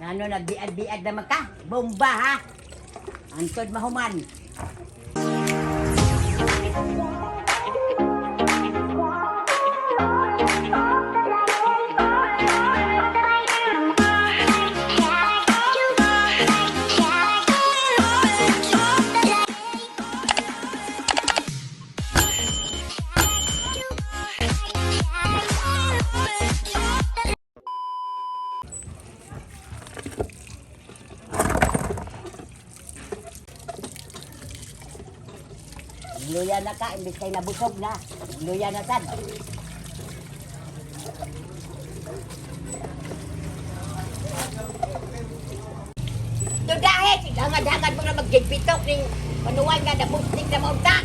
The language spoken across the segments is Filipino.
Ano, nagbiad-biad naman ka? Bomba, ha? Antod mahuman. Luya na ka, imbis kay nabusog na. Luya na sad. Ito dahil, hangad-hangad mo na mag-gigpitok ng panuwan nga na busting na maunta.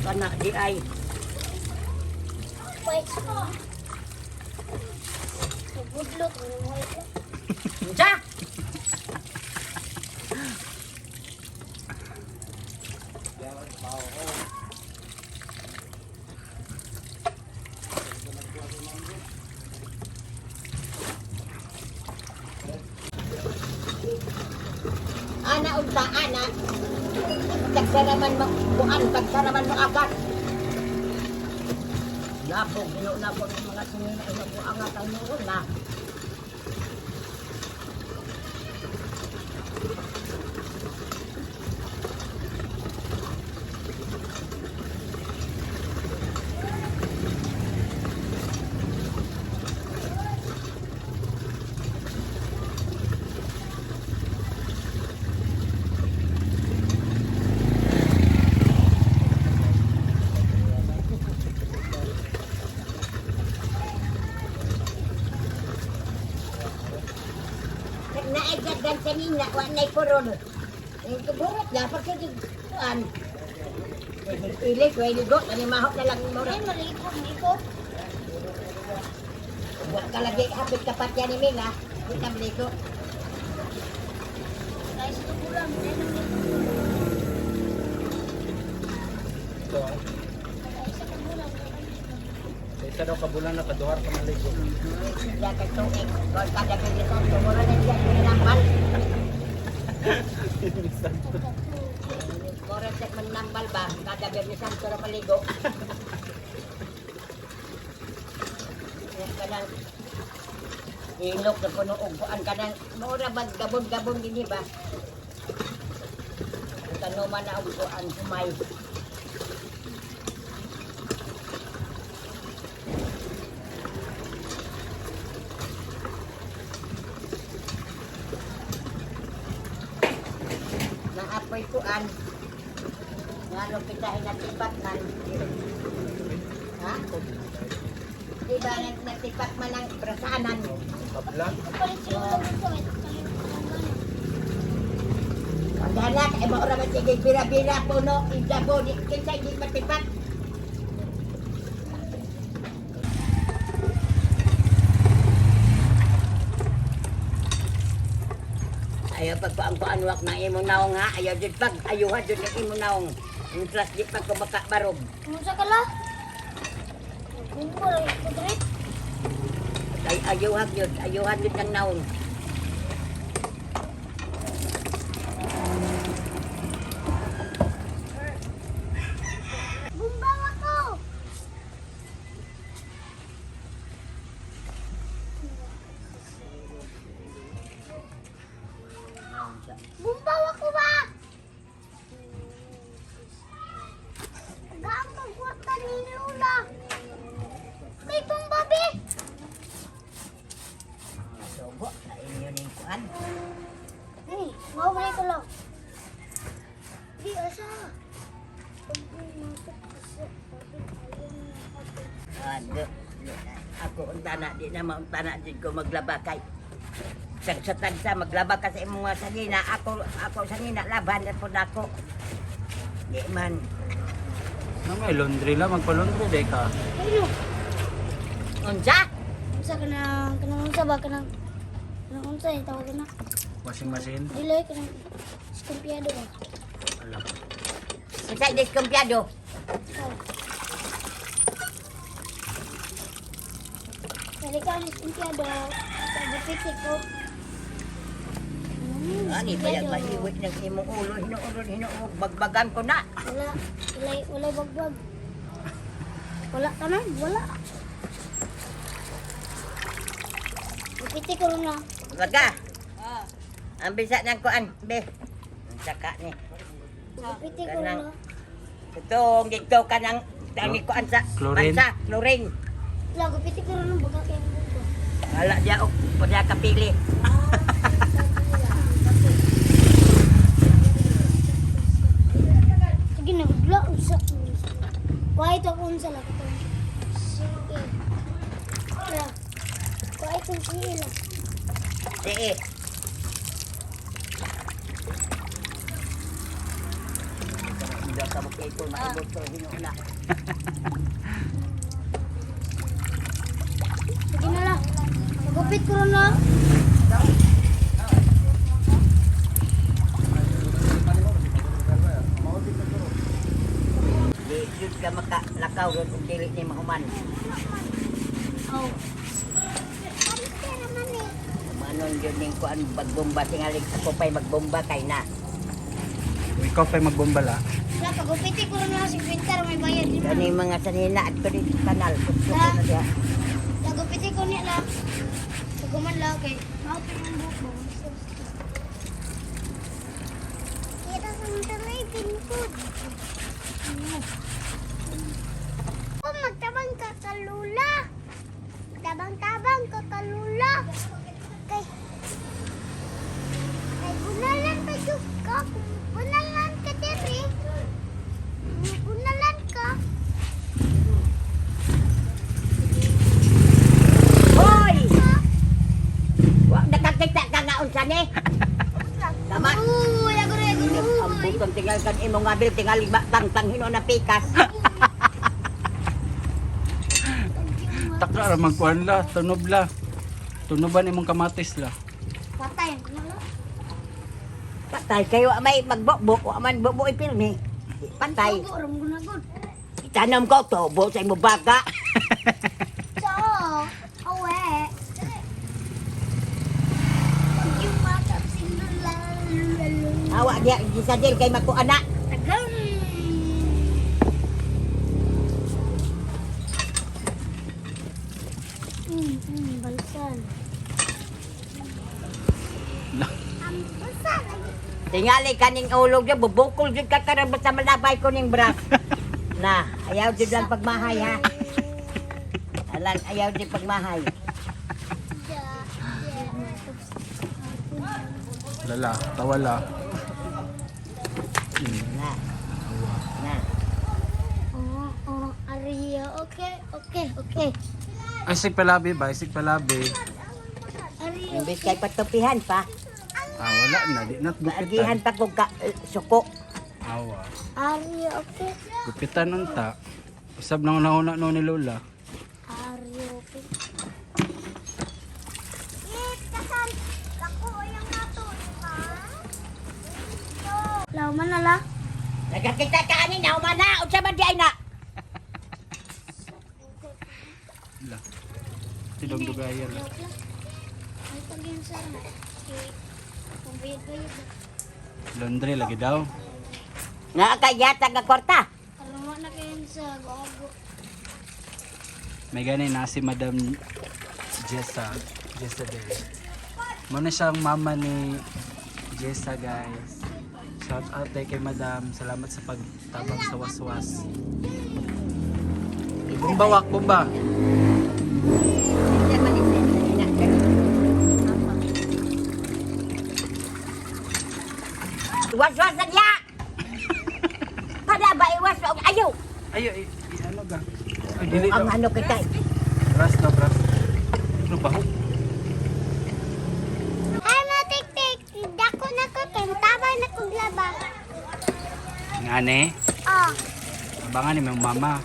Kana di ay. Wait ko. Budlot mo wait lang. Sa? Ana unta ana. Pagsaraman mo buan, pagsaraman mo agad. Napog, napog yung mga sinin ay mabuang at ang na. Naagad kanina, wanay koron. Yung kuburot na, pagkakikuan. Ilik, way ligot, animahok na lang mo rin. Ay, malikot. Huwag ka lagi, hapit kapat yan ni Ming, ha? Huwag ka maliko. Guys, ito po lang. Isa daw kabulan na kaduhar ka maligo. Diyan ka tuig. Huwag ka lagi nito. Tumura na diyan ko nambal. Mura sa manambal ba? Kagabi ni Santo na paligo. Yan ka nang ilok na puno upuan ka nang mura ba gabon-gabon din ba? Tanuman na upuan humay. Naapoy kuan. Ngano kita natipat man. Ha? Diba natipat man ang prasanan mo? Kablan. Palit siya lang ito. Paghanak, ay maura man sige bira-bira puno, idabo, kinsa hindi matipat. Ayaw pagpaang wak na imo naong ha, ayaw din pag ayuha din ng imo naong. Yung plus di pag kumaka barog. Musa ka lang. Bumbo lang ito direct. Ay ayuhan din ng naong. Bumbaw ako. Bumbaw ako ba? Gampang kwarta ni Lola. May bumbabi. Sobo, sa inyo ning kuan. Hey, mawala ko lang. Di asa. Ano, ako unta na di na maunta na din ko maglaba kay sa tagsa maglaba ka sa imong mga sangina ako sangina laban at pud ako di man Nang may laundry lang, magpa-laundry day ka. Ayun. unsa Unsa ka na, kanang unsa ba kanang unsa yung tawag na? Washing machine. Dilay ka ng skumpiyado ba? Alam. unsa diskumpyado Oh. Dari ka ni Santiago. Pagpitik ko. Ani ba yung mahiwit ng imong ulo, hinuulog, bagbagan ko na. Wala bagbag. Wala ka na, wala. Pagpitik ko rin na. Baga. Ang bisa ng kuan, be. Ang saka ni. Pagpitik ko rin na. Itong dito ka ng dami kuan sa Chlorine. bansa, chlorine. Wala, pagpitik ko rin na baga kayo mo ko. Wala diya og pwede kapili. Sige na, wala. Kuha ito kung sa lakot. Sige. Wala. Kuha itong sila. Sige. Hindi ka mo kayo ito, maibot ko, hinula. Sige na lang. Magupit ko rin na. Di yun ka makalakaw ron kung dili ni mahuman. Oh. Manon yun yung kuan magbomba, tingaling ako pa'y magbomba kay na. Ikaw pa'y magbombala. Wala, pagupitik ko rin na si Pintar. May bayad din Kani mga sanina at ko dito sa kanal. Gusto ko na diya. Pagupitik ko niya lang. Paguman lang kay. Mautin ang buko. Kita sa mga taray, pinkod. Kung magtabang ka sa lula. Tabang-tabang ka sa lula. Kay bunalan pa yun ka. Bunalan ka diri. Bunalan ka. Hoy! Wag nakakita ka nga unsa ni. Tama. Uy, ako rin. Ang butong tingal kan imong ngabil tingal tang hino na pikas. Takra ra magkuan la, tunob la. Tunoban imong kamatis la. Patay. Ano? Patay kayo may magbobo, wa man bobo ipilmi. Patay. Tubo, ram gunagod. Itanam ko to, bo sa imo baga. So, awe. Pag yung mata sinulalo. Awa dia gisadil kay makuana. Tagal. Balsan. Balsan. Tingali kaning ulog yo bubukol jud ka karon basta malabay ko ning bras. Na, ayaw jud lang pagmahay ha. Alan ayaw jud pagmahay. Lala, tawala. Na. Na. Aria. Okay. Ay, sig palabi ba? Sig palabi. Aria. Imbis kay patupihan pa. Ah, wala na. Di na't Agihan gupitan. pa ko ka suko. Awa. Aria, okay. Gupitan nun ta. Usab na una no ni Lola. Aria, okay. Kasan, ako yung nato, ha? Lauman na la. Nagakita ka ani na umana unsa man di ay na. La. Tidong dugayan la. Ay, tagyan sa kung bayad-bayad. Laundry lagi daw. Nga kay yata nga kwarta. Karama na kayo sa gago. May gani na si Madam Jessa Day. Muna siyang mama ni Jessa, guys. Shout out tayo kay Madam. Salamat sa pagtabang sa waswas. Bumba, bumba. Iwas-was na niya! Pada ba iwas? Ayaw! Ayo, ano ga? Ay, dili Ang daw. ano kita. Bras na, bras. Ano ba? Ay, matik-tik. Dako na ko, kentabay na kong laba. Ngane, Oh, abangan ni mong mama.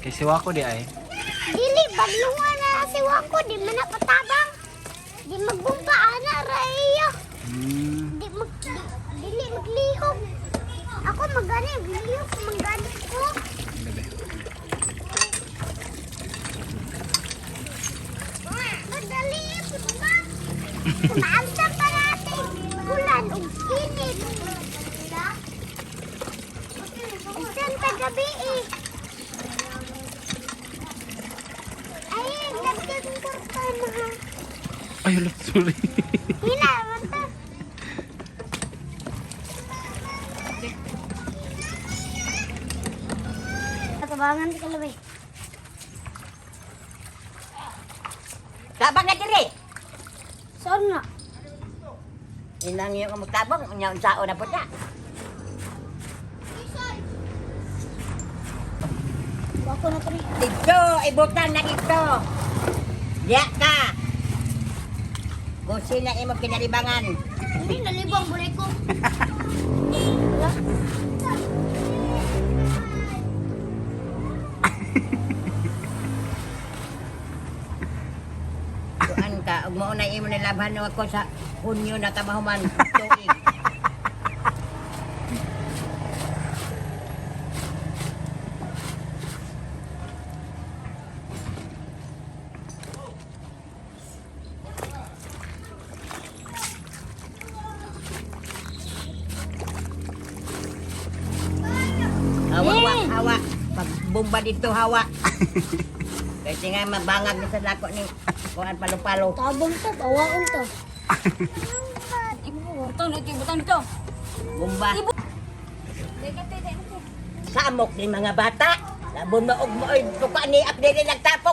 Kay siwa ko di ay. dili, baglunga na si Wako. Di man napatabang. Di magbumpa, ana, raiyo. Dili maglihok. Ako magani, maglihok, magani ko. Gabi. Maamsa pa natin. Ulan o init. Isan pa gabi eh. Ayun, lagyan ko pa mga. Ay, wala, sorry. Hila, mata. Katabangan ka labay. Tabang na diri. Saan nga? Inang yung magtabang, unyang sao na po siya. Wako na tari. Dito, ibutan na dito. Diya ka. Gusin na imo kinalibangan. Hindi, nalibang bulay ko. Wala. Tuan ka, ug mao na imo nilabhan ako sa Hunyo na kamahuman. Tuig. Hawa, hawa. Pagbomba dito, hawa. Kasi nga mabangag na sa lako ni kuan palo-palo. Tabang to, bawaon to. Butang dito. Bomba. Samok ni mga bata. Labon mo og mo oy tuka ni update nagtapon.